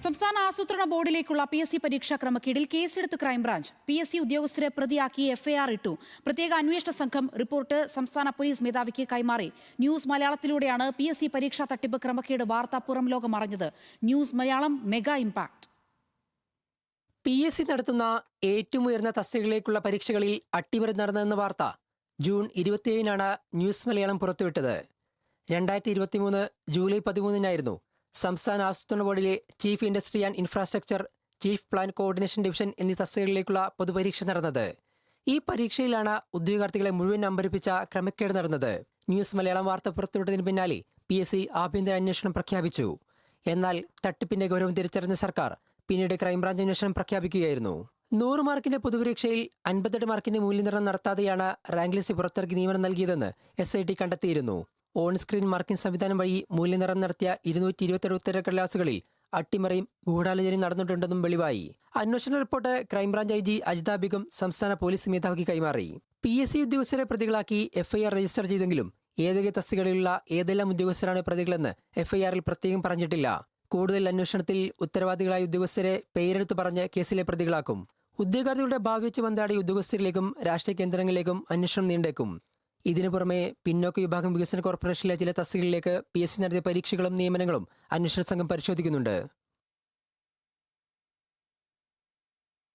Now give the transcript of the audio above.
സംസ്ഥാന ആസൂത്രണ ബോർഡിലേക്കുള്ള PSC പരീക്ഷാ ക്രമക്കേടിൽ കേസെടുത്ത് ക്രൈംബ്രാഞ്ച്. PSC ഉദ്യോഗസ്ഥരെ പ്രതിയാക്കി FIR ഇട്ടു. പ്രത്യേക അന്വേഷണ സംഘം റിപ്പോർട്ട് സംസ്ഥാന പോലീസ് മേധാവിക്ക് കൈമാറി. ന്യൂസ് മലയാളത്തിലൂടെയാണ് PSC പരീക്ഷാ തട്ടിപ്പ് ക്രമക്കേട് വാർത്ത പുറം ലോകം അറിഞ്ഞത്. News Malayalam mega impact. PSC നടത്തുന്ന ഏറ്റവും ഉയർന്ന തസ്തികകളിലേക്കുള്ള പരീക്ഷകളിൽ അട്ടിമറി നടന്നതെന്ന വാർത്ത ജൂൺ 27-നാണ് ന്യൂസ് മലയാളം പുറത്തുവിട്ടത്. 2023 ജൂലൈ 13-നായിരുന്നു സംസ്ഥാന ആസൂത്രണ ബോർഡിലെ chief industry and infrastructure, chief plan coordination division എന്നീ തസ്തികകളിലേക്കുള്ള പൊതുപരീക്ഷ നടന്നത്. ഈ പരീക്ഷയിലാണ് ഉദ്യോഗാർത്ഥികളെ മുഴുവൻ അമ്പരിപ്പിച്ച ക്രമക്കേട് നടന്നത്. ന്യൂസ് മലയാളം വാർത്ത പുറത്തുവിട്ടതിന് പിന്നാലെ PSC ആഭ്യന്തര അന്വേഷണം പ്രഖ്യാപിച്ചു. എന്നാൽ തട്ടിപ്പിന്റെ ഗൗരവം തിരിച്ചറിഞ്ഞ സർക്കാർ പിന്നീട് ക്രൈംബ്രാഞ്ച് അന്വേഷണം പ്രഖ്യാപിക്കുകയായിരുന്നു. 100 മാർക്കിന്റെ പൊതുപരീക്ഷയിൽ 58 മാർക്കിന്റെ മൂല്യനിർണ്ണയം നടത്താതെയാണ് റാങ്ക് ലിസ്റ്റ് പുറത്തിറക്കി നിയമനം നൽകിയതെന്ന് SIT കണ്ടെത്തിയിരുന്നു. ഓൺ സ്ക്രീൻ മാർക്കിംഗ് സംവിധാനം വഴി മൂല്യനിർണ്ണയം നടത്തിയ 227 ഉത്തരക്കടലാസുകളിൽ അട്ടിമറിയും ഗൂഢാലോചനയും നടന്നിട്ടുണ്ടെന്നും വെളിവായി. അന്വേഷണ report crime branch IG Ajitha Begum സംസ്ഥാന പോലീസ് മേധാവിക്ക് കൈമാറി. PSC ഉദ്യോഗസ്ഥരെ പ്രതികളാക്കി FIR രജിസ്റ്റർ ചെയ്തെങ്കിലും ഏതൊക്കെ തസ്തികകളിലുള്ള ഏതെല്ലാം ഉദ്യോഗസ്ഥരാണ് പ്രതികളെന്ന് FIR-ൽ പ്രത്യേകം പറഞ്ഞിട്ടില്ല. കൂടുതൽ അന്വേഷണത്തിൽ ഉത്തരവാദികളായ ഉദ്യോഗസ്ഥരെ പേരെടുത്ത് പറഞ്ഞ് കേസിലെ പ്രതികളാക്കും. ഉദ്യോഗാർത്ഥികളുടെ ഭാവി വെച്ച് ബന്ധാടിയ ഉദ്യോഗസ്ഥരിലേക്കും രാഷ്ട്രീയ കേന്ദ്രങ്ങളിലേക്കും അന്വേഷണം നീണ്ടേക്കും. ഇതിനു പുറമെ പിന്നോക്ക വിഭാഗം വികസന കോർപ്പറേഷനിലെ ചില തസ്തികകളിലേക്ക് PSC നടത്തിയ പരീക്ഷകളും നിയമനങ്ങളും അന്വേഷണ സംഘം പരിശോധിക്കുന്നുണ്ട്.